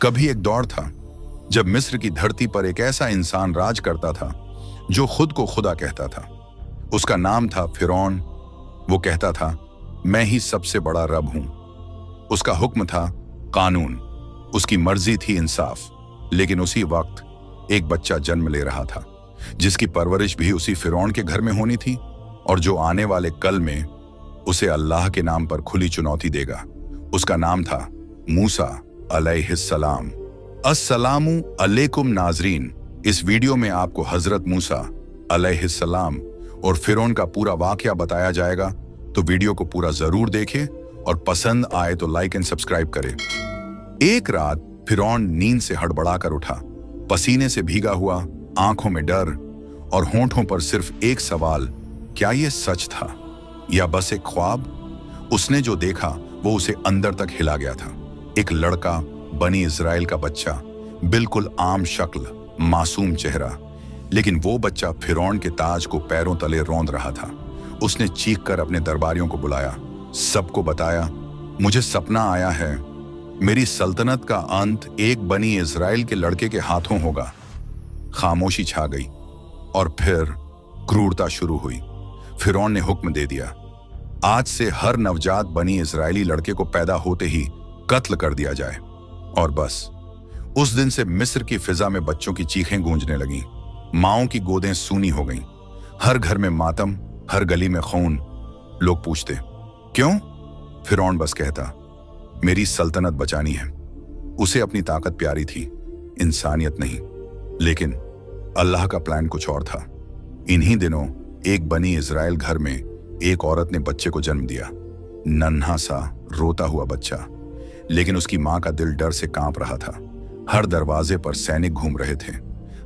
कभी एक दौर था जब मिस्र की धरती पर एक ऐसा इंसान राज करता था जो खुद को खुदा कहता था। उसका नाम था फिरौन। वो कहता था, मैं ही सबसे बड़ा रब हूं। उसका हुक्म था कानून, उसकी मर्जी थी इंसाफ। लेकिन उसी वक्त एक बच्चा जन्म ले रहा था जिसकी परवरिश भी उसी फिरौन के घर में होनी थी और जो आने वाले कल में उसे अल्लाह के नाम पर खुली चुनौती देगा। उसका नाम था मूसा अलैहिस्सलाम। अस्सलामु अलैकुम नाजरीन, इस वीडियो में आपको हजरत मूसा अलैहिस्सलाम और फिरौन का पूरा वाकया बताया जाएगा, तो वीडियो को पूरा जरूर देखें और पसंद आए तो लाइक एंड सब्सक्राइब करें। एक रात फिरौन नींद से हड़बड़ाकर उठा, पसीने से भीगा हुआ, आंखों में डर और होंठों पर सिर्फ एक सवाल, क्या यह सच था या बस एक ख्वाब? उसने जो देखा वो उसे अंदर तक हिला गया था। एक लड़का, बनी इजराइल का बच्चा, बिल्कुल आम शक्ल, मासूम चेहरा, लेकिन वो बच्चा फिरौन के ताज को पैरों तले रौंद रहा था। उसने चीख कर अपने दरबारियों को बुलाया, सबको बताया, मुझे सपना आया है, मेरी सल्तनत का अंत एक बनी इजराइल के लड़के के हाथों होगा। खामोशी छा गई और फिर क्रूरता शुरू हुई। फिरौन ने हुक्म दे दिया, आज से हर नवजात बनी इजरायली लड़के को पैदा होते ही कत्ल कर दिया जाए। और बस उस दिन से मिस्र की फिजा में बच्चों की चीखें गूंजने लगीं, माओं की गोदें सूनी हो गईं, हर घर में मातम, हर गली में खून। लोग पूछते, क्यों? फिरौन बस कहता, मेरी सल्तनत बचानी है। उसे अपनी ताकत प्यारी थी, इंसानियत नहीं। लेकिन अल्लाह का प्लान कुछ और था। इन्हीं दिनों एक बनी इजराइल घर में एक औरत ने बच्चे को जन्म दिया, नन्हा सा रोता हुआ बच्चा। लेकिन उसकी मां का दिल डर से कांप रहा था। हर दरवाजे पर सैनिक घूम रहे थे,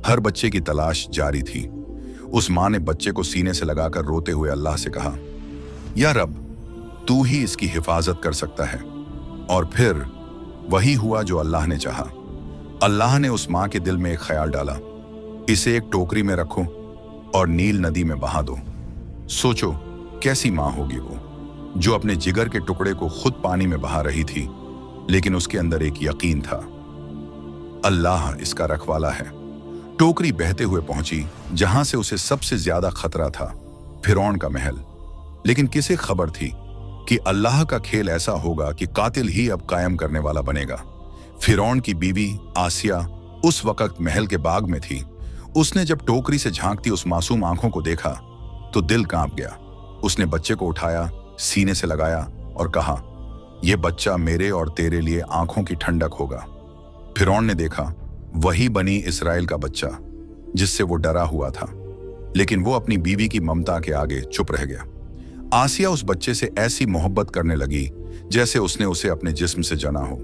हर बच्चे की तलाश जारी थी। उस मां ने बच्चे को सीने से लगाकर रोते हुए अल्लाह से कहा, या रब, तू ही इसकी हिफाजत कर सकता है। और फिर वही हुआ जो अल्लाह ने चाहा। अल्लाह ने उस मां के दिल में एक ख्याल डाला, इसे एक टोकरी में रखो और नील नदी में बहा दो। सोचो कैसी मां होगी वो, जो अपने जिगर के टुकड़े को खुद पानी में बहा रही थी, लेकिन उसके अंदर एक यकीन था, अल्लाह इसका रखवाला है। टोकरी बहते हुए पहुंची जहां से उसे सबसे ज्यादा खतरा था, फिरौन का महल। लेकिन किसे खबर थी कि अल्लाह का खेल ऐसा होगा कि कातिल ही अब कायम करने वाला बनेगा। फिरौन की बीवी आसिया उस वक्त महल के बाग में थी। उसने जब टोकरी से झांकती उस मासूम आंखों को देखा तो दिल कांप गया। उसने बच्चे को उठाया, सीने से लगाया और कहा, यह बच्चा मेरे और तेरे लिए आंखों की ठंडक होगा। फिरौन ने देखा वही बनी इस्राएल का बच्चा जिससे वो डरा हुआ था, लेकिन वो अपनी बीवी की ममता के आगे चुप रह गया। आसिया उस बच्चे से ऐसी मोहब्बत करने लगी जैसे उसने उसे अपने जिस्म से जना हो।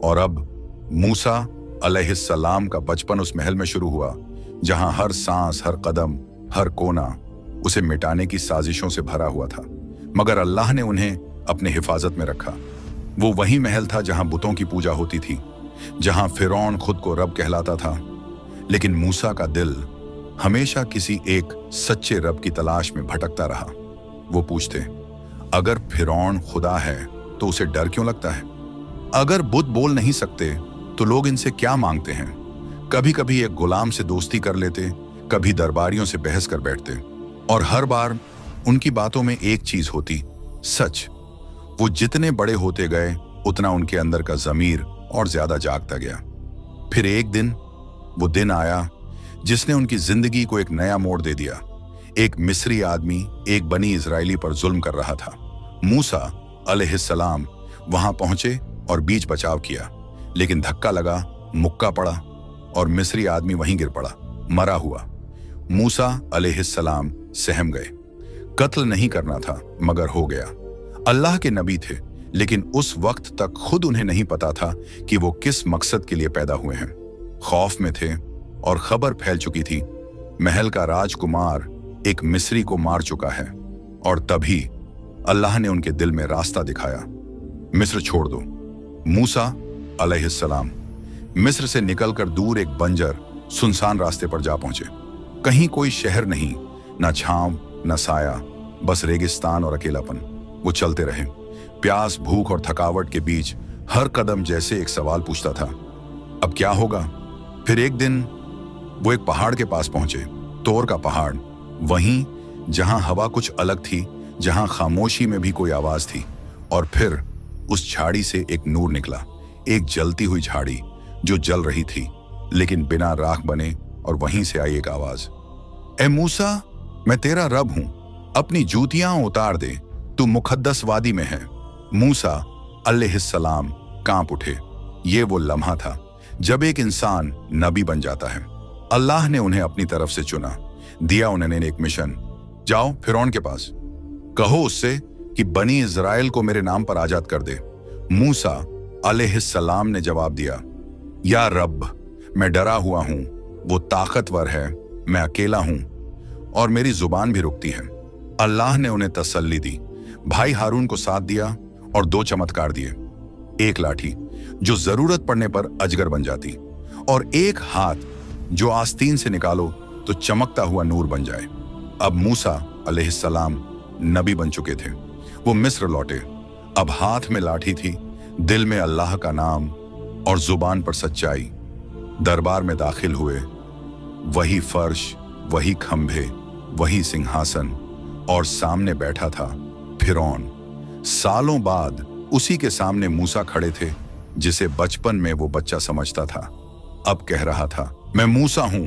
और अब मूसा अलैहिस्सलाम का बचपन उस महल में शुरू हुआ जहां हर सांस, हर कदम, हर कोना उसे मिटाने की साजिशों से भरा हुआ था। मगर अल्लाह ने उन्हें अपने हिफाजत में रखा। वो वही महल था जहां बुतों की पूजा होती थी, जहां फिरौन खुद को रब कहलाता था। लेकिन मूसा का दिल हमेशा किसी एक सच्चे रब की तलाश में भटकता रहा। वो पूछते, अगर फिरौन खुदा है तो उसे डर क्यों लगता है? अगर बुत बोल नहीं सकते तो लोग इनसे क्या मांगते हैं? कभी कभी एक गुलाम से दोस्ती कर लेते, कभी दरबारियों से बहस कर बैठते, और हर बार उनकी बातों में एक चीज होती, सच। वो जितने बड़े होते गए उतना उनके अंदर का जमीर और ज्यादा जागता गया। फिर एक दिन वो दिन आया जिसने उनकी जिंदगी को एक नया मोड़ दे दिया। एक मिस्री आदमी एक बनी इजरायली पर जुल्म कर रहा था। मूसा अलैहिस्सलाम वहां पहुंचे और बीच बचाव किया, लेकिन धक्का लगा, मुक्का पड़ा और मिस्री आदमी वहीं गिर पड़ा, मरा हुआ। मूसा अलैहिस्सलाम सहम गए। कत्ल नहीं करना था मगर हो गया। अल्लाह के नबी थे, लेकिन उस वक्त तक खुद उन्हें नहीं पता था कि वो किस मकसद के लिए पैदा हुए हैं। खौफ में थे और खबर फैल चुकी थी, महल का राजकुमार एक मिस्री को मार चुका है। और तभी अल्लाह ने उनके दिल में रास्ता दिखाया, मिस्र छोड़ दो। मूसा अलैहिस्सलाम मिस्र से निकलकर दूर एक बंजर सुनसान रास्ते पर जा पहुंचे। कहीं कोई शहर नहीं, न छांव न साया, बस रेगिस्तान और अकेलापन। वो चलते रहे, प्यास, भूख और थकावट के बीच हर कदम जैसे एक सवाल पूछता था, अब क्या होगा? फिर एक दिन वो एक पहाड़ के पास पहुंचे, तोर का पहाड़, वहीं जहां हवा कुछ अलग थी, जहां खामोशी में भी कोई आवाज थी। और फिर उस झाड़ी से एक नूर निकला, एक जलती हुई झाड़ी जो जल रही थी लेकिन बिना राख बने। और वहीं से आई एक आवाज, ए मूसा, मैं तेरा रब हूं, अपनी जूतियां उतार दे, तू मुकद्दस वादी में है। मूसा अलैहिस्सलाम कांप उठे। ये वो लम्हा था जब एक इंसान नबी बन जाता है। अल्लाह ने उन्हें अपनी तरफ से चुना, दिया उन्हें एक मिशन। जाओ फिरौन के पास, कहो उससे कि बनी इज़राइल को मेरे नाम पर आजाद कर दे। मूसा अलैहिस्सलाम ने जवाब दिया, या रब, मैं डरा हुआ हूं, वो ताकतवर है, मैं अकेला हूं और मेरी जुबान भी रुकती है। अल्लाह ने उन्हें तसल्ली दी, भाई हारून को साथ दिया और 2 चमत्कार दिए। एक लाठी जो जरूरत पड़ने पर अजगर बन जाती, और एक हाथ जो आस्तीन से निकालो तो चमकता हुआ नूर बन जाए। अब मूसा अलैहिस्सलाम नबी बन चुके थे। वो मिस्र लौटे। अब हाथ में लाठी थी, दिल में अल्लाह का नाम और जुबान पर सच्चाई। दरबार में दाखिल हुए, वही फर्श, वही खंभे, वही सिंहासन, और सामने बैठा था फिरौन। सालों बाद उसी के सामने मूसा खड़े थे, जिसे बचपन में वो बच्चा समझता था। अब कह रहा था, मैं मूसा हूं,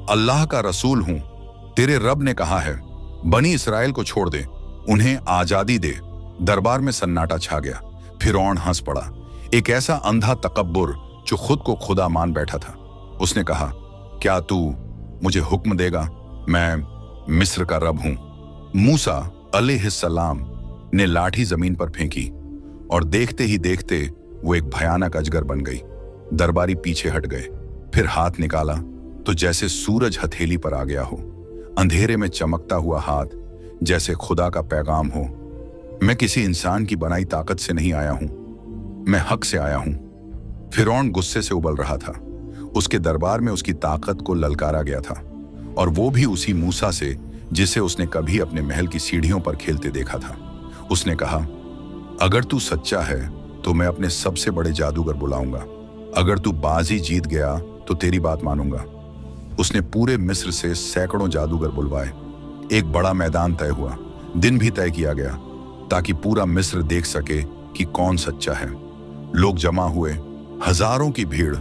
अल्लाह का रसूल हूं। तेरे रब ने कहा है, बनी इस्राएल को छोड़ दे, उन्हें आजादी दे। दरबार में सन्नाटा छा गया। फिरौन हंस पड़ा, एक ऐसा अंधा तकब्बुर जो खुद को खुदा मान बैठा था। उसने कहा, क्या तू मुझे हुक्म देगा? मैं मिस्र का रब हूं। मूसा अलैहिस्सलाम ने लाठी जमीन पर फेंकी और देखते ही देखते वो एक भयानक अजगर बन गई। दरबारी पीछे हट गए। फिर हाथ निकाला तो जैसे सूरज हथेली पर आ गया हो, अंधेरे में चमकता हुआ हाथ, जैसे खुदा का पैगाम हो। मैं किसी इंसान की बनाई ताकत से नहीं आया हूं, मैं हक से आया हूं। फिरौन गुस्से से उबल रहा था। उसके दरबार में उसकी ताकत को ललकारा गया था, और वो भी उसी मूसा से जिसे उसने कभी अपने महल की सीढ़ियों पर खेलते देखा था। उसने कहा, अगर तू सच्चा है तो मैं अपने सबसे बड़े जादूगर बुलाऊंगा। अगर तू बाजी जीत गया तो तेरी बात मानूंगा। उसने पूरे मिस्र से सैकड़ों जादूगर बुलवाए। एक बड़ा मैदान तय हुआ, दिन भी तय किया गया, ताकि पूरा मिस्र देख सके कि कौन सच्चा है। लोग जमा हुए, हजारों की भीड़।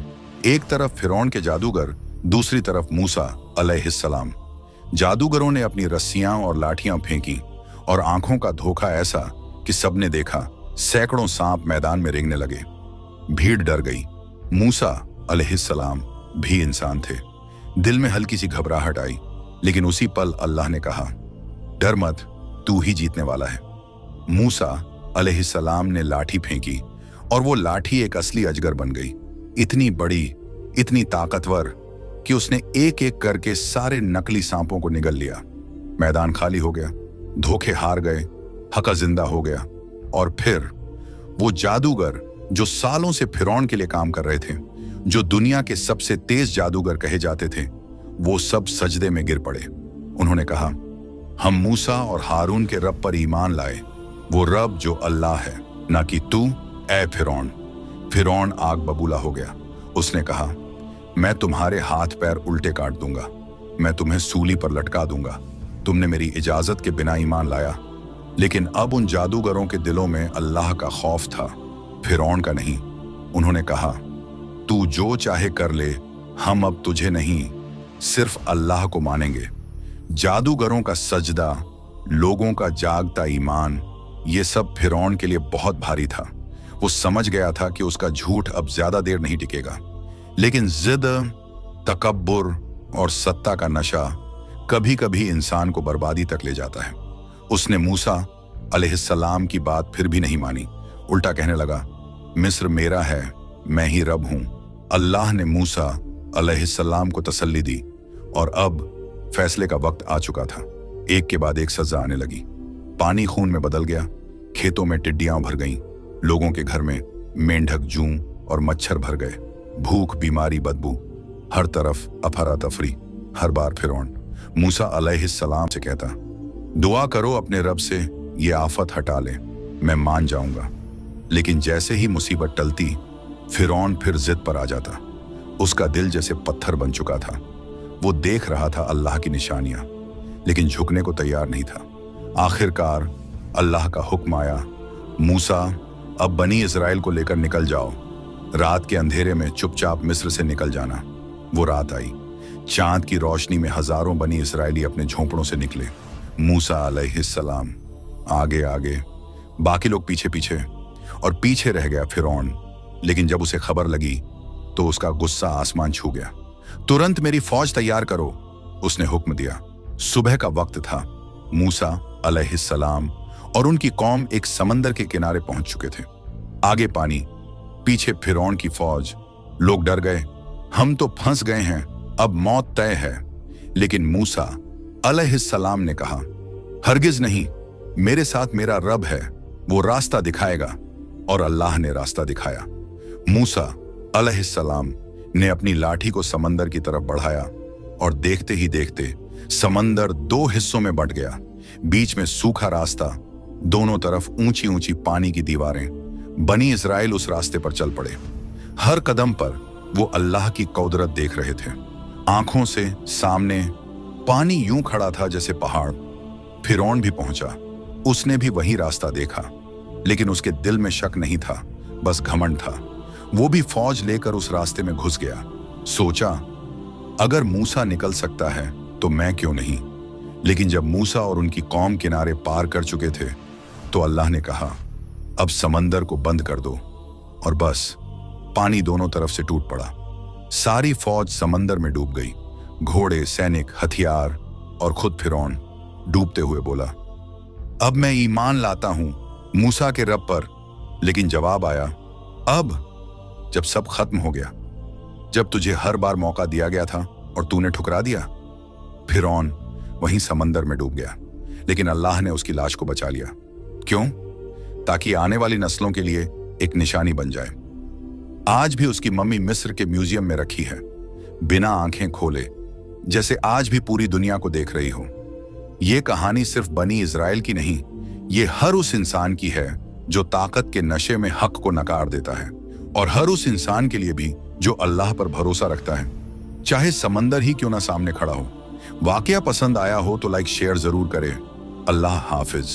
एक तरफ फिरौन के जादूगर, दूसरी तरफ मूसा अलैहिस्सलाम। जादूगरों ने अपनी रस्सियां और लाठियां फेंकी, और आंखों का धोखा ऐसा कि सबने देखा, सैकड़ों सांप मैदान में रेंगने लगे। भीड़ डर गई। मूसा अलैहिस्सलाम भी इंसान थे। दिल में हल्की सी घबराहट आई, लेकिन उसी पल अल्लाह ने कहा, डर मत, तू ही जीतने वाला है। मूसा अलैहिस्सलाम ने लाठी फेंकी, और वो लाठी एक असली अजगर बन गई, इतनी बड़ी, इतनी ताकतवर कि उसने एक एक करके सारे नकली सांपों को निगल लिया। मैदान खाली हो गया, धोखे हार गए, हका जिंदा हो गया। और फिर वो जादूगर जो सालों से फिरौन के लिए काम कर रहे थे, जो दुनिया के सबसे तेज जादूगर कहे जाते थे, वो सब सजदे में गिर पड़े। उन्होंने कहा, हम मूसा और हारून के रब पर ईमान लाए, वो रब जो अल्लाह है, ना कि तू, ए फिरौन। फिरौन आग बबूला हो गया। उसने कहा, मैं तुम्हारे हाथ पैर उल्टे काट दूंगा, मैं तुम्हें सूली पर लटका दूंगा। तुमने मेरी इजाजत के बिना ईमान लाया। लेकिन अब उन जादूगरों के दिलों में अल्लाह का खौफ था, फिरौन का नहीं। उन्होंने कहा, तू जो चाहे कर ले, हम अब तुझे नहीं, सिर्फ अल्लाह को मानेंगे। जादूगरों का सजदा, लोगों का जागता ईमान, ये सब फिरौन के लिए बहुत भारी था। वो समझ गया था कि उसका झूठ अब ज्यादा देर नहीं टिकेगा। लेकिन जिद, तकब्बुर और सत्ता का नशा कभी कभी इंसान को बर्बादी तक ले जाता है। उसने मूसा अलैहिस्सलाम की बात फिर भी नहीं मानी। उल्टा कहने लगा, मिस्र मेरा है, मैं ही रब हूं। अल्लाह ने मूसा अलैहिस्सलाम को तसल्ली दी, और अब फैसले का वक्त आ चुका था। एक के बाद एक सजा आने लगी। पानी खून में बदल गया, खेतों में टिड्डियां भर गईं, लोगों के घर में मेंढक, जूं और मच्छर भर गए। भूख, बीमारी, बदबू, हर तरफ अफरा तफरी। हर बार फिरौन मूसा अलैहिस्सलाम से कहता, दुआ करो अपने रब से ये आफत हटा ले, मैं मान जाऊंगा। लेकिन जैसे ही मुसीबत टलती, फिरौन फिर जिद पर आ जाता। उसका दिल जैसे पत्थर बन चुका था। वो देख रहा था अल्लाह की निशानियां, लेकिन झुकने को तैयार नहीं था। आखिरकार अल्लाह का हुक्म आया, मूसा, अब बनी इजराइल को लेकर निकल जाओ। रात के अंधेरे में चुपचाप मिस्र से निकल जाना। वो रात आई। चांद की रोशनी में हजारों बनी इजरायली अपने झोंपड़ों से निकले। मूसा अलैहिस्सलाम आगे आगे, बाकी लोग पीछे पीछे, और पीछे रह गया फिरौन। लेकिन जब उसे खबर लगी तो उसका गुस्सा आसमान छू गया। तुरंत मेरी फौज तैयार करो, उसने हुक्म दिया। सुबह का वक्त था। मूसा अलैहिस्सलाम और उनकी कौम एक समंदर के किनारे पहुंच चुके थे। आगे पानी, पीछे फिरौन की फौज। लोग डर गए, हम तो फंस गए हैं, अब मौत तय है। लेकिन मूसा अलैहिस्सलाम ने कहा, हरगिज नहीं, मेरे साथ मेरा रब है, वो रास्ता दिखाएगा। और अल्लाह ने रास्ता दिखाया। मूसा अलैहिस्सलाम ने अपनी लाठी को समंदर की तरफ बढ़ाया और देखते ही देखते समंदर दो हिस्सों में बंट गया। बीच में सूखा रास्ता, दोनों तरफ ऊंची ऊंची पानी की दीवारें। बनी इजराइल उस रास्ते पर चल पड़े। हर कदम पर वो अल्लाह की कुदरत देख रहे थे। आंखों से सामने पानी यूं खड़ा था जैसे पहाड़। फिरौन भी पहुंचा। उसने भी वही रास्ता देखा, लेकिन उसके दिल में शक नहीं था, बस घमंड था। वो भी फौज लेकर उस रास्ते में घुस गया। सोचा, अगर मूसा निकल सकता है तो मैं क्यों नहीं। लेकिन जब मूसा और उनकी कौम किनारे पार कर चुके थे तो अल्लाह ने कहा, अब समंदर को बंद कर दो। और बस पानी दोनों तरफ से टूट पड़ा। सारी फौज समंदर में डूब गई। घोड़े, सैनिक, हथियार और खुद फिरौन डूबते हुए बोला, अब मैं ईमान लाता हूं मूसा के रब पर। लेकिन जवाब आया, अब जब सब खत्म हो गया, जब तुझे हर बार मौका दिया गया था और तूने ठुकरा दिया। फिरौन वहीं समंदर में डूब गया, लेकिन अल्लाह ने उसकी लाश को बचा लिया। क्यों? ताकि आने वाली नस्लों के लिए एक निशानी बन जाए। आज भी उसकी मम्मी मिस्र के म्यूजियम में रखी है, बिना आंखें खोले, जैसे आज भी पूरी दुनिया को देख रही हो। ये कहानी सिर्फ बनी इजराइल की नहीं, ये हर उस इंसान की है जो ताकत के नशे में हक को नकार देता है, और हर उस इंसान के लिए भी जो अल्लाह पर भरोसा रखता है, चाहे समंदर ही क्यों ना सामने खड़ा हो। वाकया पसंद आया हो तो लाइक शेयर जरूर करें। अल्लाह हाफिज।